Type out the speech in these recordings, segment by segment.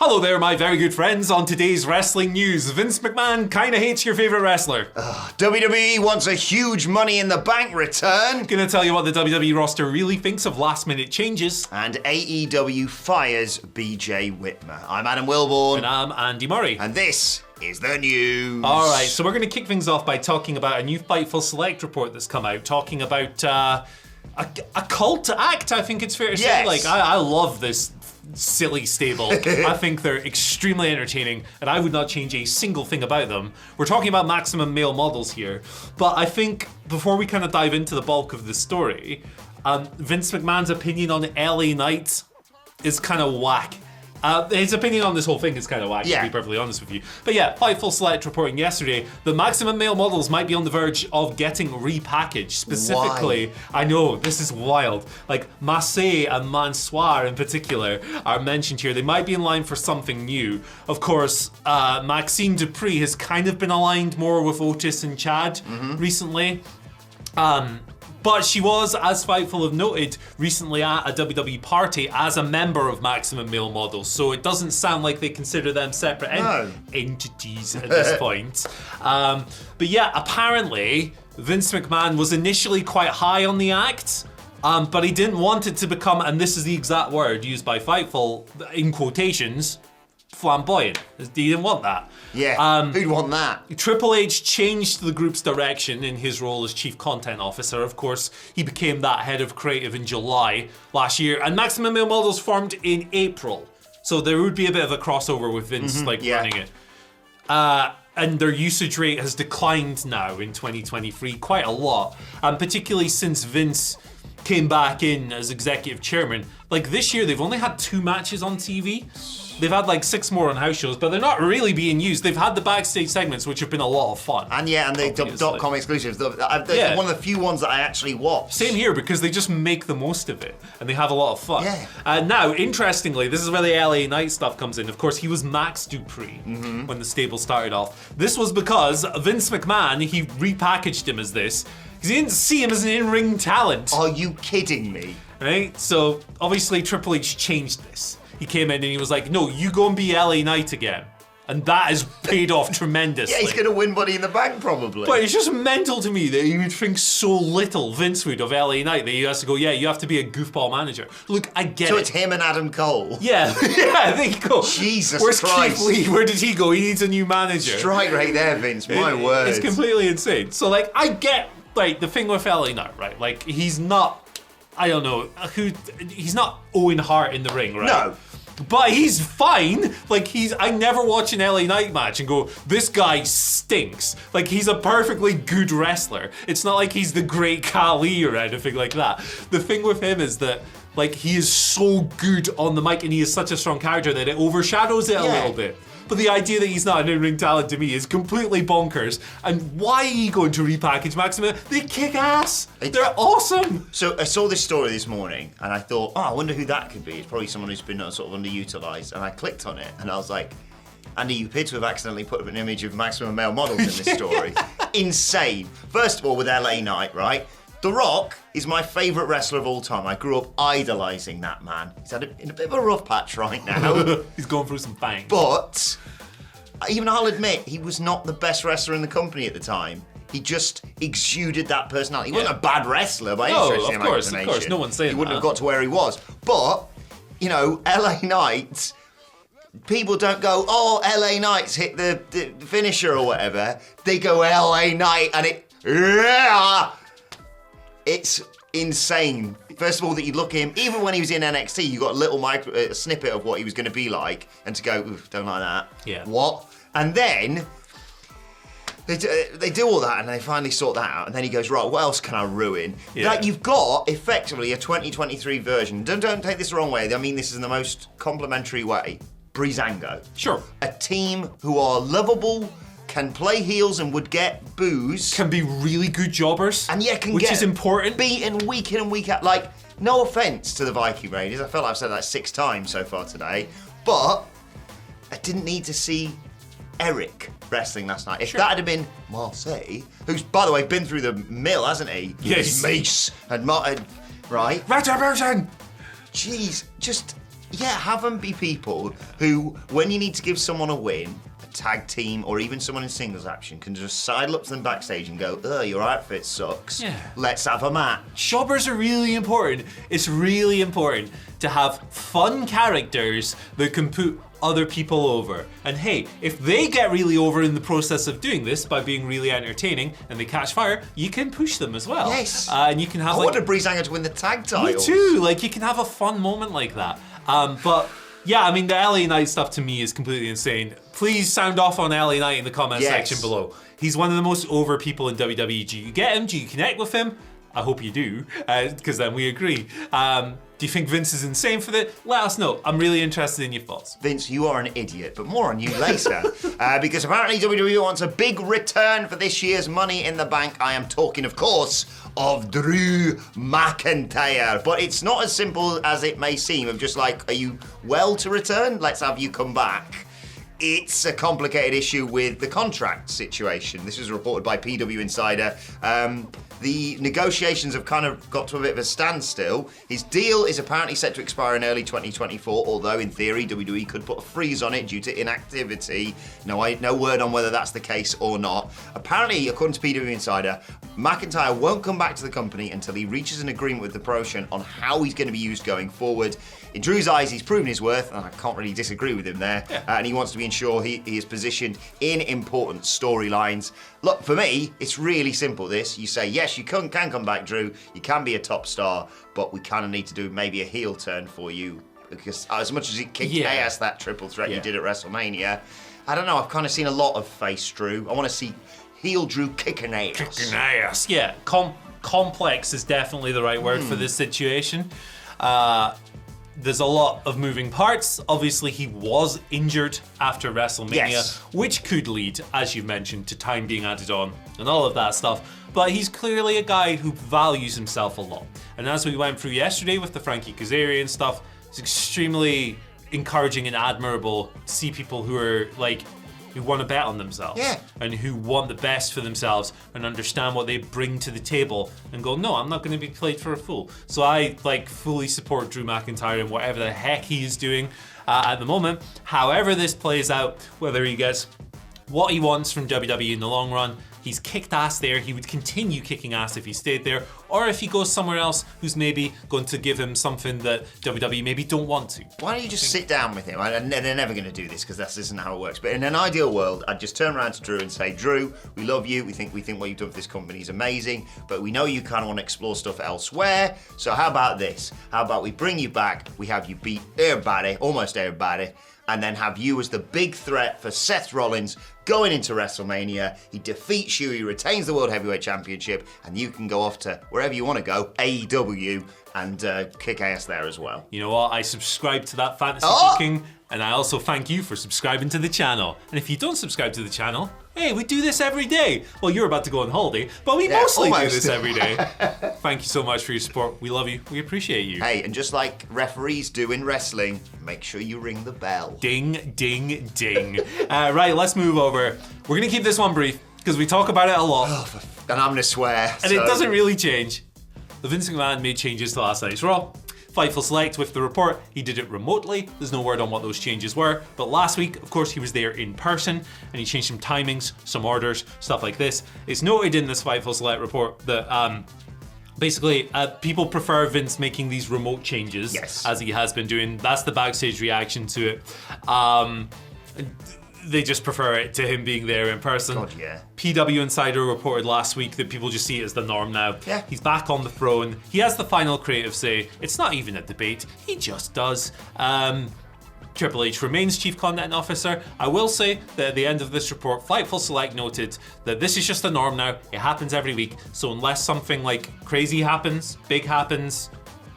Hello there, my very good friends. On today's wrestling news, Vince McMahon kinda hates your favorite wrestler. WWE wants a huge Money in the Bank return. Gonna tell you what the WWE roster really thinks of last-minute changes. And AEW fires BJ Whitmer. I'm Adam Wilborn. And I'm Andy Murray. And this is the news. Alright, so we're gonna kick things off by talking about a new Fightful Select report that's come out, talking about a cult act, I think it's fair to say. Yes. Like, I love this silly stable. I think they're extremely entertaining, and I would not change a single thing about them. We're talking about Maximum Male Models here, but I think before we kind of dive into the bulk of the story, Vince McMahon's opinion on LA Knight is kind of whack. His opinion on this whole thing is kind of whack, to be perfectly honest with you. But yeah, Fightful Select reporting yesterday that Maximum Male Models might be on the verge of getting repackaged. Specifically, Why? I know, this is wild. Like, Massey and Mansoir in particular are mentioned here. They might be in line for something new. Of course, Maxine Dupree has kind of been aligned more with Otis and Chad recently. But she was, as Fightful have noted, recently at a WWE party as a member of Maximum Male Models, so it doesn't sound like they consider them separate entities at this point. But yeah, apparently, Vince McMahon was initially quite high on the act, but he didn't want it to become, and this is the exact word used by Fightful, in quotations, flamboyant. He didn't want that. Yeah, who'd want that? Triple H changed the group's direction in his role as Chief Content Officer. Of course, he became that head of creative in July last year, and Maximum Male Models formed in April. So there would be a bit of a crossover with Vince running it. And their usage rate has declined now in 2023 quite a lot, particularly since Vince came back in as executive chairman. Like this year, they've only had 2 matches on TV. They've had like 6 more on house shows, but they're not really being used. They've had the backstage segments, which have been a lot of fun. And the .com exclusives. They're one of the few ones that I actually watch. Same here, because they just make the most of it, and they have a lot of fun. Yeah. Now, interestingly, this is where the LA Knight stuff comes in. Of course, he was Max Dupree when the stable started off. This was because Vince McMahon, he repackaged him as this, because he didn't see him as an in-ring talent. Are you kidding me? Right? So, obviously, Triple H changed this. He came in and he was like, no, you go and be LA Knight again. And that has paid off tremendously. Yeah, he's going to win Money in the Bank, probably. But it's just mental to me that he would think so little, Vince would, of LA Knight, that he has to go, yeah, you have to be a goofball manager. Look, I get it. So it's him and Adam Cole? Yeah, yeah, there you go. Jesus Where's Christ. Keith Lee? Where did he go? He needs a new manager. Strike right there, Vince, my word. It's completely insane. So, like, I get, like, the thing with LA Knight, right? Like, he's not, I don't know, he's not Owen Hart in the ring, right? No. But he's fine. Like, I never watch an LA Knight match and go, this guy stinks. Like, he's a perfectly good wrestler. It's not like he's the great Khali or anything like that. The thing with him is that, like, he is so good on the mic and he is such a strong character that it overshadows it a little bit. But the idea that he's not an in-ring talent to me is completely bonkers. And why are you going to repackage Maximum? They kick ass. They're awesome. So I saw this story this morning and I thought, I wonder who that could be. It's probably someone who's been sort of underutilized. And I clicked on it and I was like, Andy, you appear to have accidentally put up an image of Maximum Male Models in this story. Insane. First of all, with LA Knight, right? The Rock is my favourite wrestler of all time. I grew up idolising that man. He's in a bit of a rough patch right now. He's going through some bangs. But even I'll admit, he was not the best wrestler in the company at the time. He just exuded that personality. He wasn't a bad wrestler by any stretch of the imagination. Of course, no one's saying that. He wouldn't have got to where he was. But, you know, LA Knight, people don't go, oh, LA Knight's hit the finisher or whatever. They go LA Knight and it's insane. First of all, that you look at him, even when he was in NXT, you got a little snippet of what he was going to be like, and to go, oof, don't like that. Yeah. What? And then they do all that, and they finally sort that out, and then he goes, right, what else can I ruin? Yeah. Like, you've got, effectively, a 2023 version. Don't take this the wrong way. I mean this in the most complimentary way. Breezango. Sure. A team who are lovable, can play heels and would get boos. Can be really good jobbers. And yeah, which is important. Beaten week in and week out. Like, no offense to the Viking Raiders. I feel like I've said that 6 times so far today. But I didn't need to see Eric wrestling last night. If that had been Marseille, who's, by the way, been through the mill, hasn't he? Yes. Mace and Martin, right? Retribution! Jeez, just, have them be people who, when you need to give someone a win, a tag team or even someone in singles action, can just sidle up to them backstage and go, "Oh, your outfit sucks. Yeah. Let's have a match." Jobbers are really important. It's really important to have fun characters that can put other people over. And hey, if they get really over in the process of doing this by being really entertaining and they catch fire, you can push them as well. Yes. And you can have I wanted Breezango to win the tag titles. Me too. Like, you can have a fun moment like that. But yeah, I mean, the LA Knight stuff to me is completely insane. Please sound off on LA Knight in the comment section below. He's one of the most over people in WWE. Do you get him? Do you connect with him? I hope you do, because then we agree. Do you think Vince is insane for that? Let us know. I'm really interested in your thoughts. Vince, you are an idiot, but more on you later. Because apparently WWE wants a big return for this year's Money in the Bank. I am talking, of course, of Drew McIntyre. But it's not as simple as it may seem of just like, are you well to return? Let's have you come back. It's a complicated issue with the contract situation. This was reported by PW Insider. The negotiations have kind of got to a bit of a standstill. His deal is apparently set to expire in early 2024, although in theory WWE could put a freeze on it due to inactivity. No word on whether that's the case or not. Apparently, according to PW Insider, McIntyre won't come back to the company until he reaches an agreement with the promotion on how he's going to be used going forward. In Drew's eyes, he's proven his worth, and I can't really disagree with him there. Yeah. And he wants to be ensured he is positioned in important storylines. Look, for me, it's really simple, this. You say, yes, you can come back, Drew. You can be a top star, but we kind of need to do maybe a heel turn for you. Because as much as it kicked ass, that triple threat you did at WrestleMania, I don't know, I've kind of seen a lot of face Drew. I want to see heel Drew kicking ass. Kicking ass. Yeah, complex is definitely the right word for this situation. There's a lot of moving parts. Obviously, he was injured after WrestleMania, which could lead, as you mentioned, to time being added on and all of that stuff. But he's clearly a guy who values himself a lot. And as we went through yesterday with the Frankie Kazarian stuff, it's extremely encouraging and admirable to see people who are like, who want to bet on themselves and who want the best for themselves and understand what they bring to the table and go, no, I'm not going to be played for a fool. So I fully support Drew McIntyre in whatever the heck he is doing at the moment. However this plays out, whether he gets what he wants from WWE in the long run, he's kicked ass there. He would continue kicking ass if he stayed there, or if he goes somewhere else who's maybe going to give him something that WWE maybe don't want to. Why don't you just sit down with him? And they're never going to do this because that isn't how it works. But in an ideal world, I'd just turn around to Drew and say, Drew, we love you. We think what you've done for this company is amazing, but we know you kind of want to explore stuff elsewhere. So how about this? How about we bring you back? We have you beat everybody, almost everybody, and then have you as the big threat for Seth Rollins going into WrestleMania. He defeats you, he retains the World Heavyweight Championship, and you can go off to wherever you want to go, AEW, and kick ass there as well. You know what? I subscribe to that fantasy booking, and I also thank you for subscribing to the channel. And if you don't subscribe to the channel, hey, we do this every day. Well, you're about to go on holiday, but we mostly do this every day. Thank you so much for your support. We love you. We appreciate you. Hey, and just like referees do in wrestling, make sure you ring the bell. Ding, ding, ding. Right, let's move over. We're going to keep this one brief because we talk about it a lot. And I'm going to swear. And it doesn't really change. The Vince McMahon made changes to last night's Raw. Fightful Select with the report, he did it remotely. There's no word on what those changes were. But last week, of course, he was there in person and he changed some timings, some orders, stuff like this. It's noted in this Fightful Select report that basically people prefer Vince making these remote changes as he has been doing. That's the backstage reaction to it. They just prefer it to him being there in person. God, yeah. PW Insider reported last week that people just see it as the norm now. Yeah. He's back on the throne. He has the final creative say. It's not even a debate. He just does. Triple H remains Chief Content Officer. I will say that at the end of this report, Fightful Select noted that this is just the norm now. It happens every week. So unless something like crazy happens, big happens,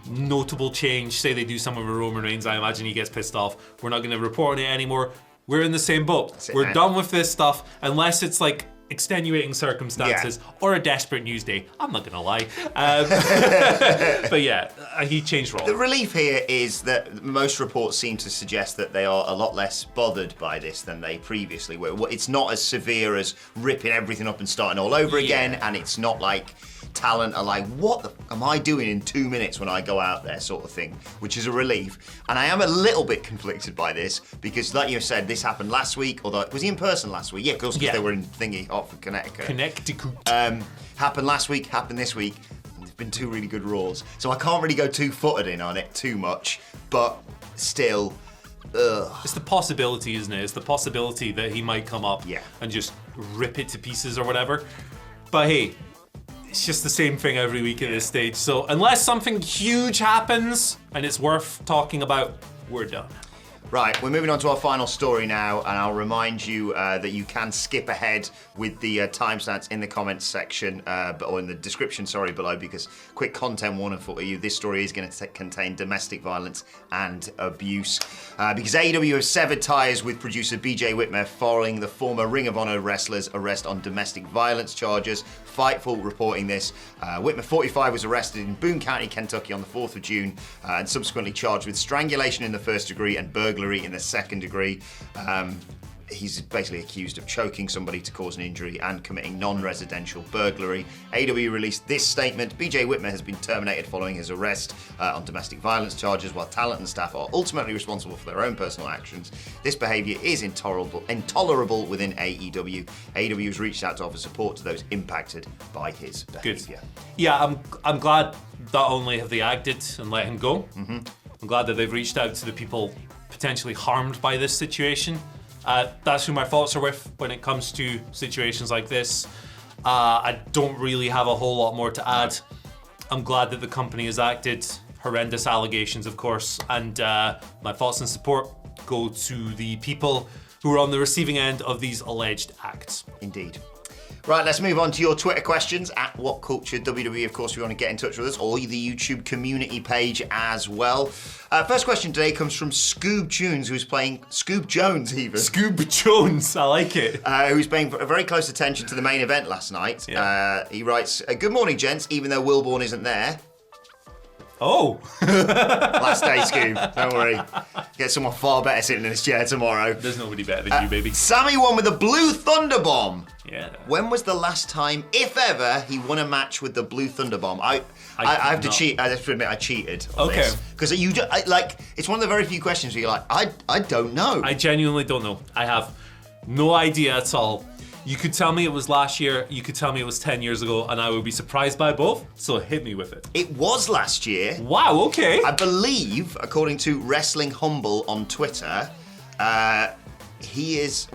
notable change, say they do something with Roman Reigns, I imagine he gets pissed off. We're not going to report on it anymore. We're in the same boat. We're done with this stuff unless it's like extenuating circumstances or a desperate news day. I'm not gonna lie. But yeah, he changed roles. The relief here is that most reports seem to suggest that they are a lot less bothered by this than they previously were. It's not as severe as ripping everything up and starting all over again, and it's not like talent are like, what the f am I doing in 2 minutes when I go out there, sort of thing, which is a relief. And I am a little bit conflicted by this because, like you said, this happened last week. Although was he in person last week? Yeah, of course, because they were in thingy, Hartford, Connecticut. Happened last week, happened this week. There's been 2 really good Raws, so I can't really go two-footed in on it too much, but still. It's the possibility, isn't it? It's the possibility that he might come up and just rip it to pieces or whatever. But hey, it's just the same thing every week at this stage. So unless something huge happens and it's worth talking about, we're done. Right, we're moving on to our final story now, and I'll remind you that you can skip ahead with the timestamps in the comments section, or in the description, below, because quick content warning for you, this story is going to contain domestic violence and abuse. Because AEW has severed ties with producer BJ Whitmer following the former Ring of Honor wrestler's arrest on domestic violence charges. Fightful reporting this. Whitmer, 45, was arrested in Boone County, Kentucky on the 4th of June, and subsequently charged with strangulation in the 1st degree and burglary in the 2nd degree. He's basically accused of choking somebody to cause an injury and committing non-residential burglary. AEW released this statement: BJ Whitmer has been terminated following his arrest on domestic violence charges, while talent and staff are ultimately responsible for their own personal actions. This behaviour is intolerable within AEW. AEW has reached out to offer support to those impacted by his behaviour. Yeah, I'm glad not only have they acted and let him go, I'm glad that they've reached out to the people potentially harmed by this situation. That's who my thoughts are with when it comes to situations like this. I don't really have a whole lot more to add. I'm glad that the company has acted. Horrendous allegations, of course, and my thoughts and support go to the people who are on the receiving end of these alleged acts. Indeed. Right, let's move on to your Twitter questions at WhatCulture WWE. Of course, if you want to get in touch with us, or the YouTube community page as well. First question today comes from Scoob Jones, who's playing Scoob Jones even. Scoob Jones, I like it. Who's paying very close attention to the main event last night. Yeah. He writes, "Good morning, gents. Even though Wilborn isn't there." Oh. Last day, Scoob. Don't worry. Get someone far better sitting in this chair tomorrow. There's nobody better than you, baby. Sammy won with the Blue Thunder Bomb. Yeah. When was the last time, if ever, he won a match with the Blue Thunder Bomb? I have to cheat. I have to admit, I cheated on this. Because it's one of the very few questions where you're like, I don't know. I genuinely don't know. I have no idea at all. You could tell me it was last year, you could tell me it was 10 years ago, and I would be surprised by both, so hit me with it. It was last year. Wow, okay. I believe, according to Wrestling Humble on Twitter, he's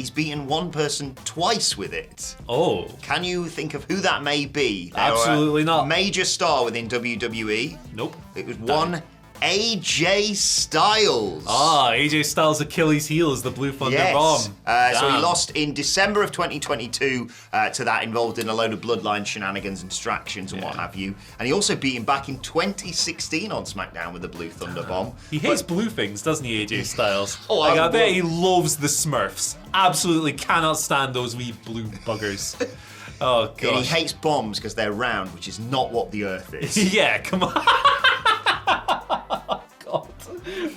beaten one person twice with it. Oh. Can you think of who that may be? Absolutely not. Major star within WWE. Nope. It was one AJ Styles. AJ Styles' Achilles heel is the Blue Thunder Bomb. So he lost in December of 2022 to that, involved in a load of bloodline shenanigans and distractions and what have you. And he also beat him back in 2016 on SmackDown with the Blue Thunder Bomb. He hates blue things, doesn't he, AJ Styles? I bet he loves the Smurfs. Absolutely cannot stand those wee blue buggers. Oh, gosh. And he hates bombs because they're round, which is not what the Earth is. Yeah, come on. God.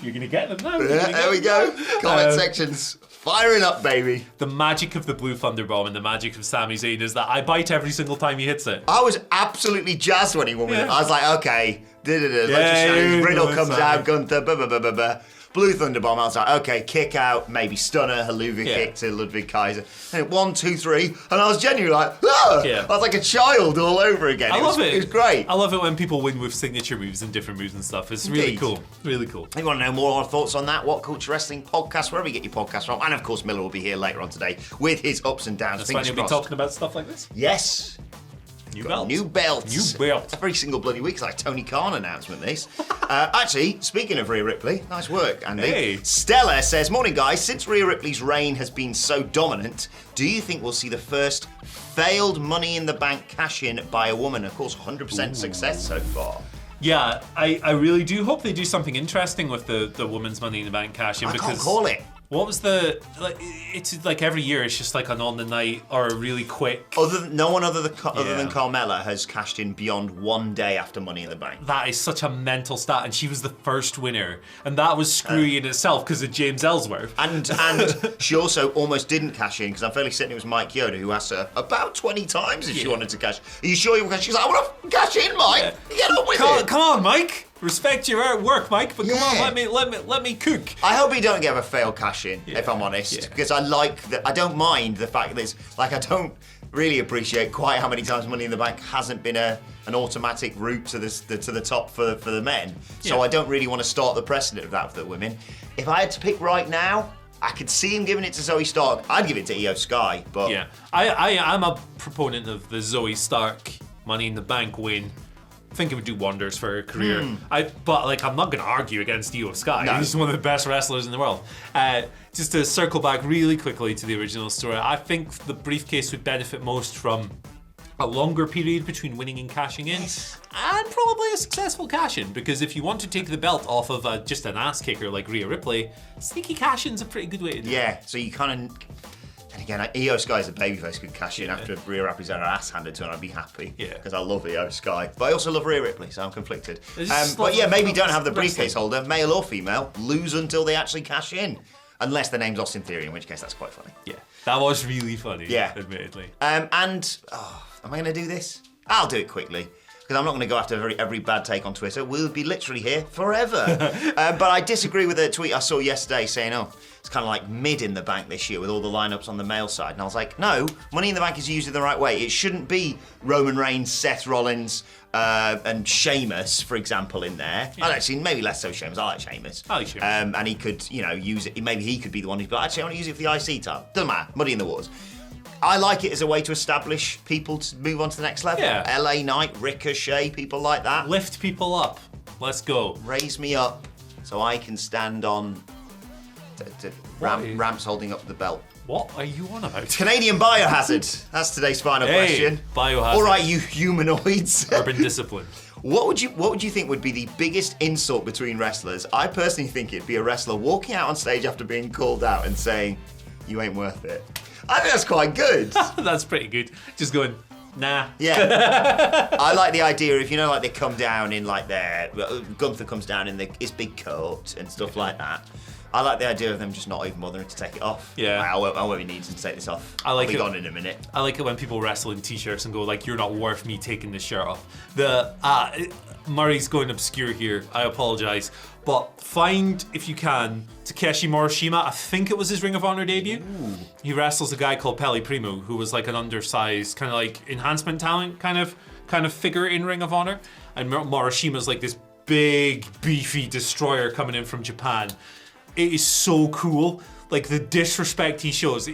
You're going to get them now. There we go. Comment sections firing up, baby. The magic of the Blue Thunder Bomb and the magic of Sami Zayn is that I bite every single time he hits it. I was absolutely jazzed when he won with it. I was like, okay. Riddle comes out, Gunther, Blue Thunder Bomb. I was like, okay, kick out, maybe stunner, haluva kick to Ludwig Kaiser. And 1, 2, 3, and I was genuinely like, ah! I was like a child all over again. I love it. It was great. I love it when people win with signature moves and different moves and stuff. It's really cool. Really cool. If you want to know more of our thoughts on that, What Culture Wrestling podcast, wherever you get your podcast from. And of course, Miller will be here later on today with his ups and downs. That's when you'll be talking about stuff like this? Yes. New belt. New belts. New belt. Every single bloody week. It's like Tony Khan announcement, this. Actually, speaking of Rhea Ripley, nice work, Andy. Hey. Stella says, morning, guys. Since Rhea Ripley's reign has been so dominant, do you think we'll see the first failed Money in the Bank cash-in by a woman? Of course, 100% success so far. Yeah, I really do hope they do something interesting with the women's Money in the Bank cash-in. I can't call it. What was the like? It's like every year it's just like an on the night or a really quick. No one other than Carmella has cashed in beyond 1 day after Money in the Bank. That is such a mental stat, and she was the first winner, and that was screwy in itself because of James Ellsworth. And she also almost didn't cash in because I'm fairly certain it was Mike Yoda who asked her about 20 times if she wanted to cash. Are you sure you were? She's like, I want to cash in, Mike. Get on with it. Come on, Mike. Respect your artwork, Mike, but come on, let me cook. I hope he don't get a failed cash in, if I'm honest, because I like that. I don't mind the fact that it's like I don't really appreciate quite how many times Money in the Bank hasn't been an automatic route to the top for the men. So I don't really want to start the precedent of that for the women. If I had to pick right now, I could see him giving it to Zoe Stark. I'd give it to Io Sky, but I'm a proponent of the Zoe Stark Money in the Bank win. I think it would do wonders for her career. But I'm not going to argue against Io Sky. No. He's one of the best wrestlers in the world. Just to circle back really quickly to the original story, I think the briefcase would benefit most from a longer period between winning and cashing in, and probably a successful cash-in, because if you want to take the belt off of just an ass kicker like Rhea Ripley, sneaky cash-in's a pretty good way to do it. Yeah, so you kind of... And again, Io Sky's a babyface could cash in after Rhea Ripley's had her ass handed to her, and I'd be happy. Yeah. Because I love Io Sky. But I also love Rhea Ripley, so I'm conflicted. But yeah, maybe don't have the briefcase holder, male or female, lose until they actually cash in. Unless their name's Austin Theory, in which case that's quite funny. Yeah, that was really funny, admittedly. Am I going to do this? I'll do it quickly. Because I'm not going to go after every bad take on Twitter. We'll be literally here forever. But I disagree with a tweet I saw yesterday saying, it's kind of like mid in the bank this year with all the lineups on the male side. And I was like, no, Money in the Bank is used in the right way. It shouldn't be Roman Reigns, Seth Rollins, and Sheamus, for example, in there. Yeah. Actually, maybe less so Sheamus. I like Sheamus. And he could, use it. Maybe he could be the one who's, but actually, I want to use it for the IC title. Doesn't matter. Muddy in the waters. I like it as a way to establish people to move on to the next level. Yeah. LA Knight, Ricochet, people like that. Lift people up. Let's go. Raise me up so I can stand on ramps holding up the belt. What are you on about? Canadian Biohazard. That's today's final question. Biohazard. All right, you humanoids. Urban Discipline. What would you think would be the biggest insult between wrestlers? I personally think it'd be a wrestler walking out on stage after being called out and saying, "You ain't worth it." I think that's quite good. That's pretty good. Just going, nah. Yeah. I like the idea of, they come down in Gunther comes down in his big coat and stuff like that. I like the idea of them just not even bothering to take it off. Yeah. I won't be needing to take this off. I'll be gone in a minute. I like it when people wrestle in t-shirts and go you're not worth me taking this shirt off. Murray's going obscure here. I apologize. But find, if you can, Takeshi Morishima. I think it was his Ring of Honor debut. Ooh. He wrestles a guy called Peli Primo, who was like an undersized, kind of like enhancement talent kind of figure in Ring of Honor. And Morishima's like this big, beefy destroyer coming in from Japan. It is so cool. Like the disrespect he shows.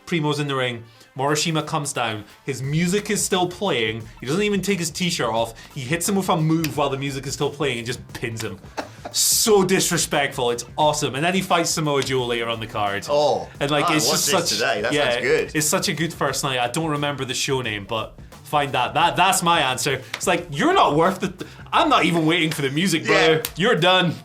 Primo's in the ring. Morishima comes down. His music is still playing. He doesn't even take his t-shirt off. He hits him with a move while the music is still playing and just pins him. So disrespectful. It's awesome. And then he fights Samoa Joe later on the card. And it's just such today. That sounds good. It's such a good first night. I don't remember the show name, but find that. That's my answer. It's like, you're not worth it. I'm not even waiting for the music, brother. You're done.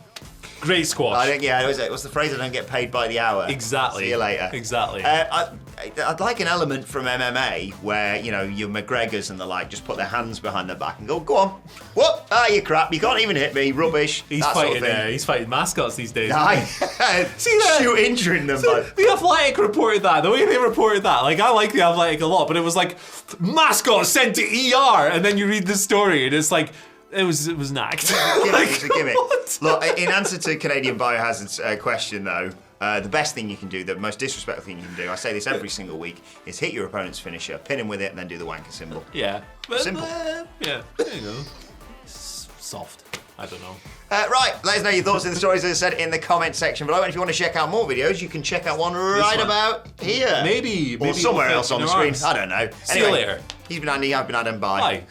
Great squash. What's the phrase? I don't get paid by the hour. Exactly. See you later. Exactly. I'd like an element from MMA where, your McGregors and the like just put their hands behind their back and go on. What? You crap. You can't even hit me. Rubbish. He's fighting mascots these days. See that? Shoot injuring them. The Athletic reported that. The way they reported that. I like the Athletic a lot, but it was mascot sent to ER, and then you read the story and it's like, it was nagged. It's a gimmick. Look, in answer to Canadian Biohazard's question, though, the best thing you can do, the most disrespectful thing you can do, I say this every single week, is hit your opponent's finisher, pin him with it, and then do the wanker symbol. Yeah. Simple. Yeah, there you go. Soft. I don't know. Right, let us know your thoughts on the stories, as I said, in the comment section below. And if you want to check out more videos, you can check out one about here. Maybe somewhere else on the screen. I don't know. See you later. He's been Andy, I've been Adam. Bye.